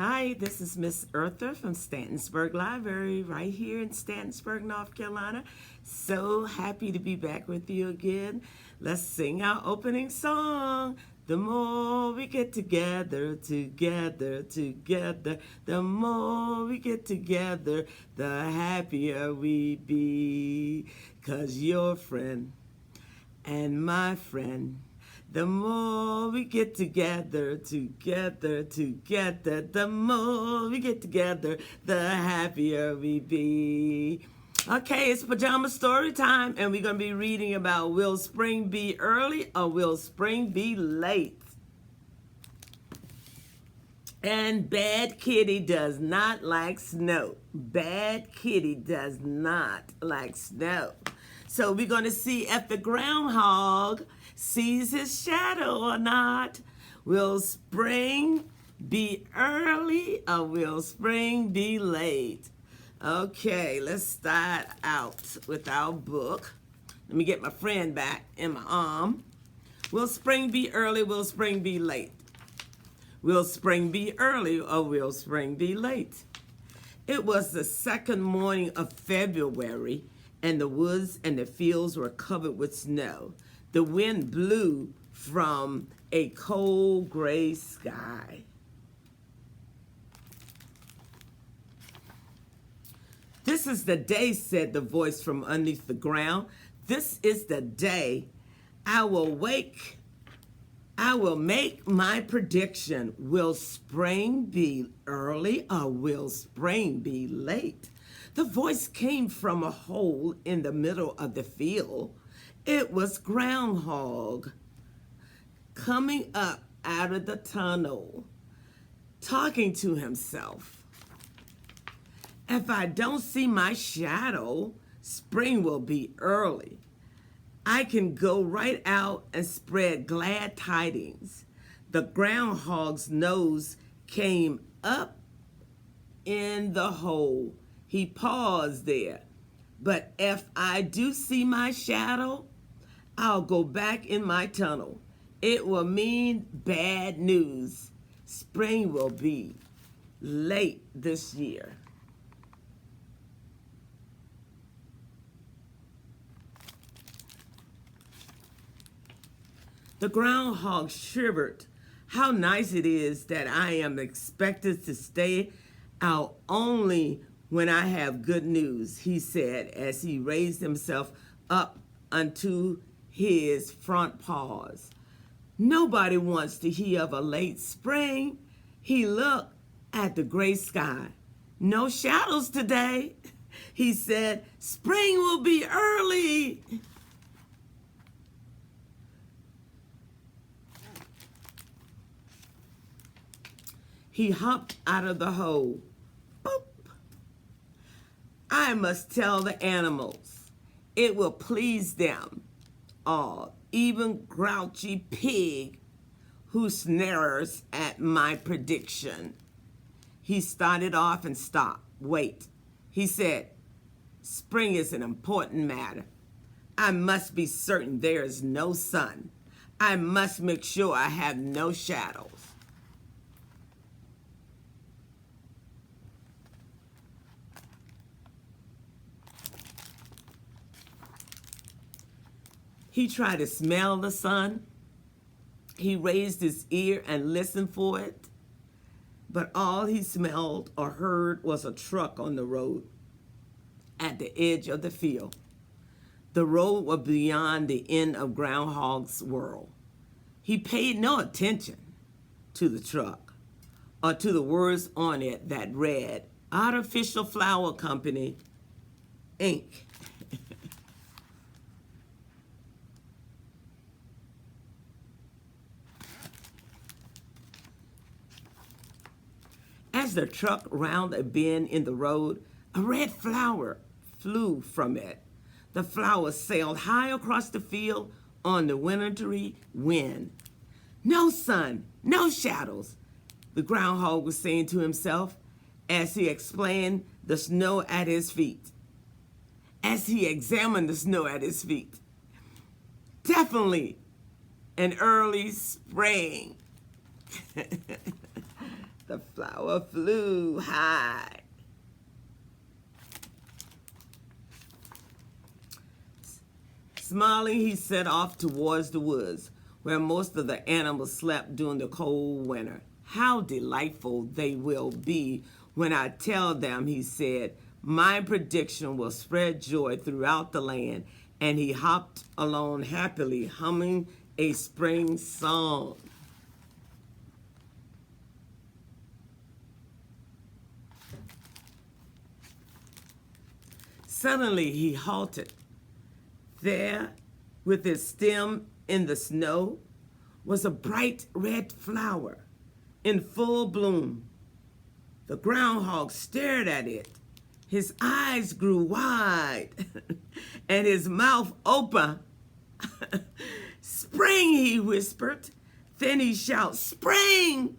Hi, this is Miss Eartha from Stantonsburg Library right here in Stantonsburg, North Carolina. So happy to be back with you again. Let's sing our opening song. The more we get together, the more we get together, the happier we be. 'Cause your friend and my friend, the more we get together, the more we get together, the happier we be. Okay, it's Pajama story time, and we're going to be reading about Will Spring Be Early or Will Spring Be Late? And Bad Kitty does not like snow. Bad Kitty does not like snow. So we're going to see if the groundhog sees his shadow or not. Will spring be early or will spring be late? Okay, let's start out with our book. Let me get my friend back in my arm. Will spring be early? Will spring be late? Will spring be early or will spring be late? It was the second morning of February, and the woods and the fields were covered with snow. The wind blew from a cold gray sky. This is the day, said the voice from underneath the ground. This is the day I will wake. I will make my prediction. Will spring be early or will spring be late? The voice came from a hole in the middle of the field. It was Groundhog coming up out of the tunnel, talking to himself. If I don't see my shadow, spring will be early. I can go right out and spread glad tidings. The groundhog's nose came up in the hole. He paused there. But if I do see my shadow, I'll go back in my tunnel. It will mean bad news. Spring will be late this year. The groundhog shivered. How nice it is that I am expected to stay out only when I have good news, he said as he raised himself up onto his front paws. Nobody wants to hear of a late spring. He looked at the gray sky. No shadows today. He said, spring will be early. He hopped out of the hole. Boop. I must tell the animals. It will please them all, even Grouchy Pig, who snares at my prediction. He started off and stopped. Wait, he said, spring is an important matter. I must be certain there is no sun. I must make sure I have no shadows. He tried to smell the sun. He raised his ear and listened for it. But all he smelled or heard was a truck on the road at the edge of the field. The road was beyond the end of Groundhog's world. He paid no attention to the truck or to the words on it that read, Artificial Flower Company, Inc. As the truck rounded a bend in the road, a red flower flew from it. The flower sailed high across the field on the wintry wind. No sun, no shadows, the groundhog was saying to himself as he examined the snow at his feet. Definitely an early spring. The flower flew high. Smiling, he set off towards the woods, where most of the animals slept during the cold winter. How delightful they will be when I tell them, he said. My prediction will spread joy throughout the land. And he hopped along happily, humming a spring song. Suddenly he halted. There, with its stem in the snow, was a bright red flower in full bloom. The groundhog stared at it. His eyes grew wide and his mouth open. Spring, he whispered. Then he shouted, Spring!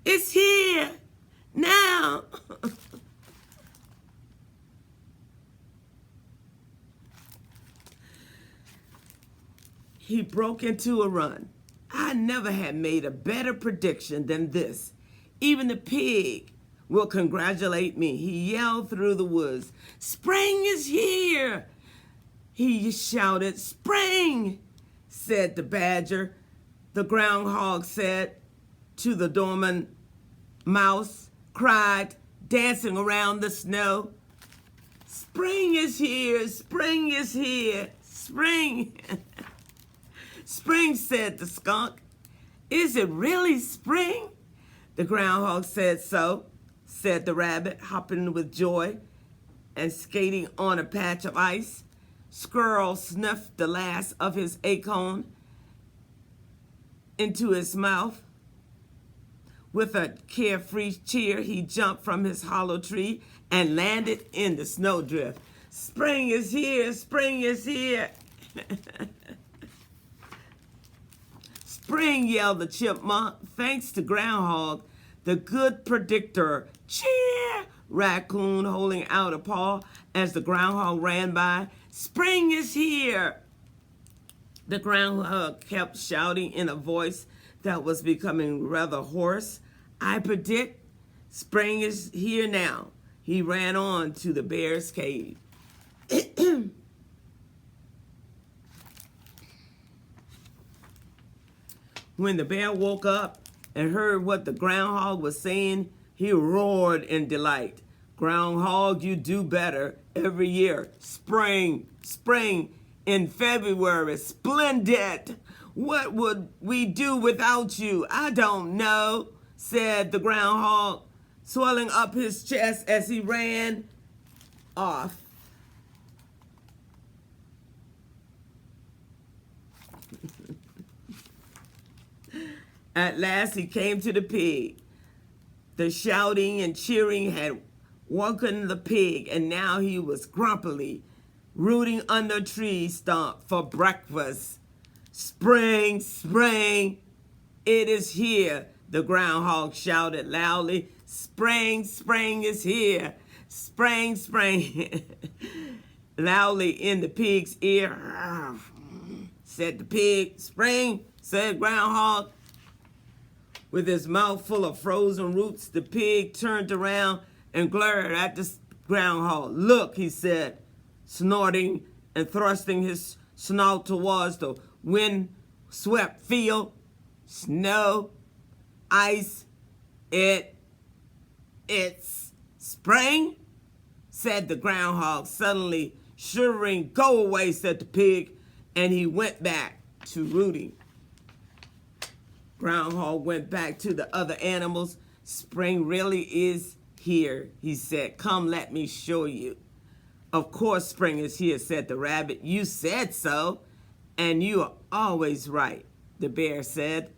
It's here now. He broke into a run. I never had made a better prediction than this. Even the pig will congratulate me. He yelled through the woods. Spring is here. He shouted. Spring, said the badger. The groundhog said to the dormant mouse, cried, dancing around the snow. Spring is here. Spring is here. Spring. Spring, said the skunk. Is it really spring? The groundhog said so, said the rabbit, hopping with joy and skating on a patch of ice. Squirrel snuffed the last of his acorn into his mouth. With a carefree cheer, he jumped from his hollow tree and landed in the snowdrift. Spring is here, spring is here. Spring, yelled the chipmunk, thanks to Groundhog, the good predictor. Cheer! Raccoon holding out a paw as the groundhog ran by. Spring is here! The groundhog kept shouting in a voice that was becoming rather hoarse. I predict spring is here now. He ran on to the bear's cave. When the bear woke up and heard what the groundhog was saying, he roared in delight. Groundhog, you do better every year. Spring, spring in February. Splendid. What would we do without you? I don't know, said the groundhog, swelling up his chest as he ran off. At last he came to the pig. The shouting and cheering had woken the pig, and now he was grumpily rooting under a tree stump for breakfast. Spring, spring, it is here, the groundhog shouted loudly. Spring, spring is here. Spring, spring. Loudly in the pig's ear. Said the pig. Spring, said groundhog. With his mouth full of frozen roots, the pig turned around and glared at the groundhog. Look, he said, snorting and thrusting his snout towards the wind-swept field. Snow, ice, it's spring, said the groundhog, suddenly shivering. Go away, said the pig, and he went back to rooting. Groundhog went back to the other animals. Spring really is here, he said. Come, let me show you. Of course spring is here, said the rabbit. You said so, and you are always right, the bear said.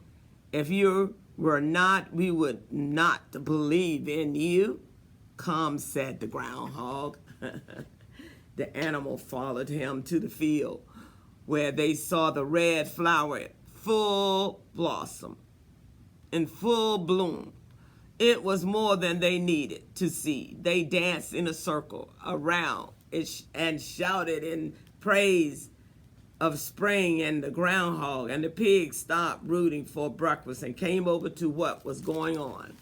If you were not, we would not believe in you. Come, said the groundhog. The animal followed him to the field, where they saw the red flower full blossom, in full bloom. It was more than they needed to see. They danced in a circle around it and shouted in praise of spring and the groundhog, and the pig stopped rooting for breakfast and came over to what was going on.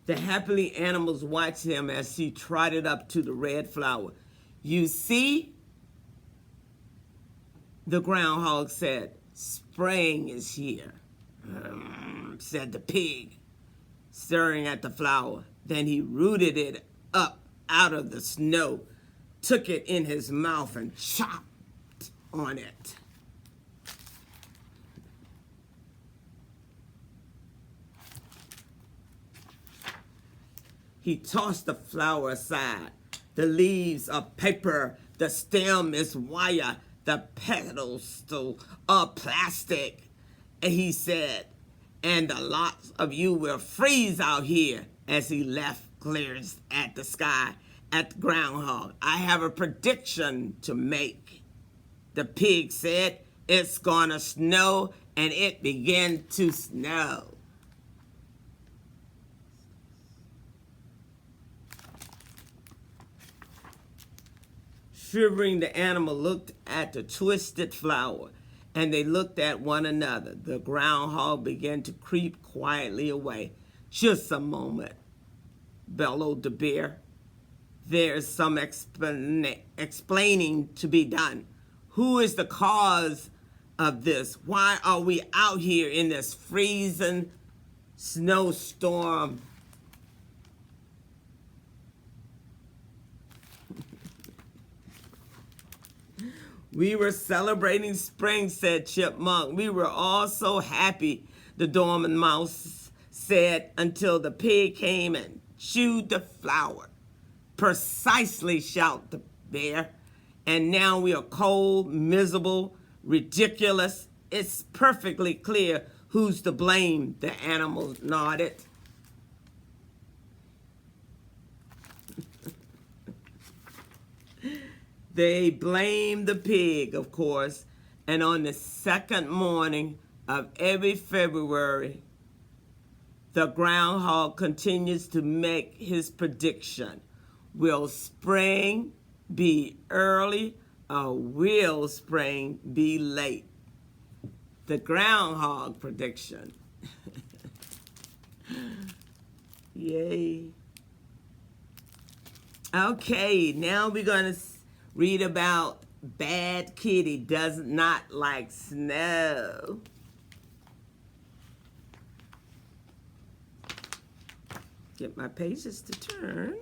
The happily animals watched him as he trotted up to the red flower. "You see," the groundhog said, "spring is here," said the pig, staring at the flower. Then he rooted it up out of the snow, took it in his mouth, and chopped on it. He tossed the flower aside. "The leaves are paper, the stem is wire, the petals are plastic," he said, "and the lots of you will freeze out here," as he left glares at the sky, at the groundhog. "I have a prediction to make," the pig said. "It's gonna snow," and it began to snow. Shivering, the animal looked at the twisted flower, and they looked at one another. The groundhog began to creep quietly away. "Just a moment," bellowed the bear. "There's some explaining to be done. Who is the cause of this? Why are we out here in this freezing snowstorm?" "We were celebrating spring," said Chipmunk. "We were all so happy," the Dormouse Mouse said, "until the pig came and chewed the flower." "Precisely," shouted the bear. "And now we are cold, miserable, ridiculous. It's perfectly clear who's to blame," the animal nodded. They blamed the pig, of course, and on the second morning of every February, the groundhog continues to make his prediction. Will spring be early or will spring be late? The groundhog prediction. Yay. Okay, now we're going to read about Bad Kitty Does Not Like Snow. Get my pages to turn.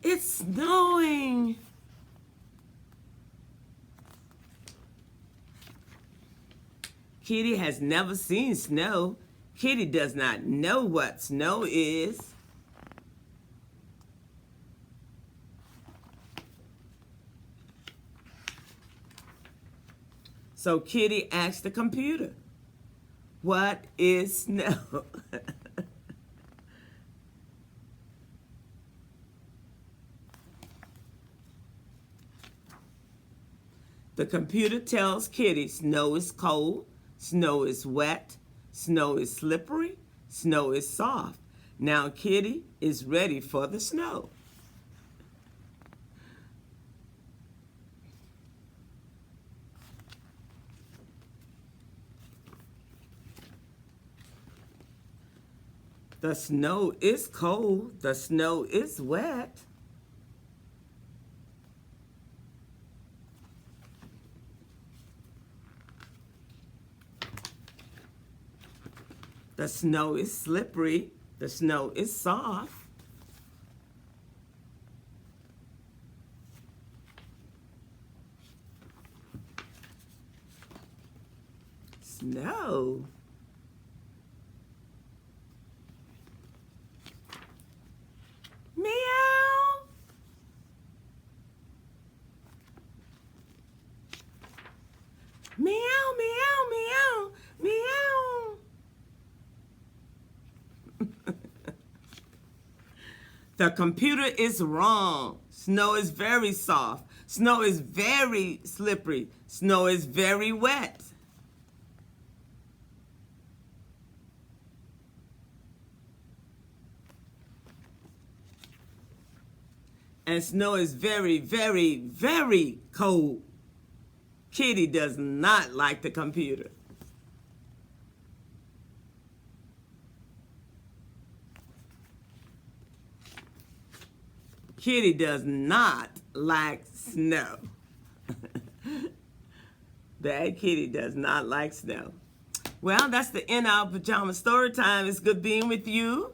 It's snowing. Kitty has never seen snow. Kitty does not know what snow is. So Kitty asked the computer, "What is snow?" The computer tells Kitty snow is cold, snow is wet, snow is slippery, snow is soft. Now Kitty is ready for the snow. The snow is cold, the snow is wet. The snow is slippery, the snow is soft. Snow. Meow. Meow, meow, meow, meow. The computer is wrong. Snow is very soft. Snow is very slippery. Snow is very wet. And snow is very, very, very cold. Kitty does not like the computer. kitty does not like snow. That kitty does not like snow. Well, that's the end of Pajama Story Time. It's good being with you.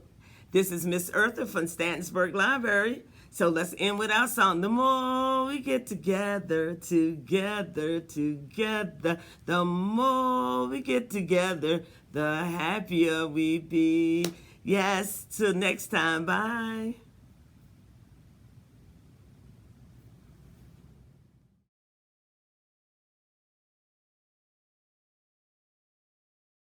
This is Miss Eartha from Stantonsburg Library. So let's end with our song. The more we get together, together, together, the more we get together, the happier we be. Yes, till next time. Bye.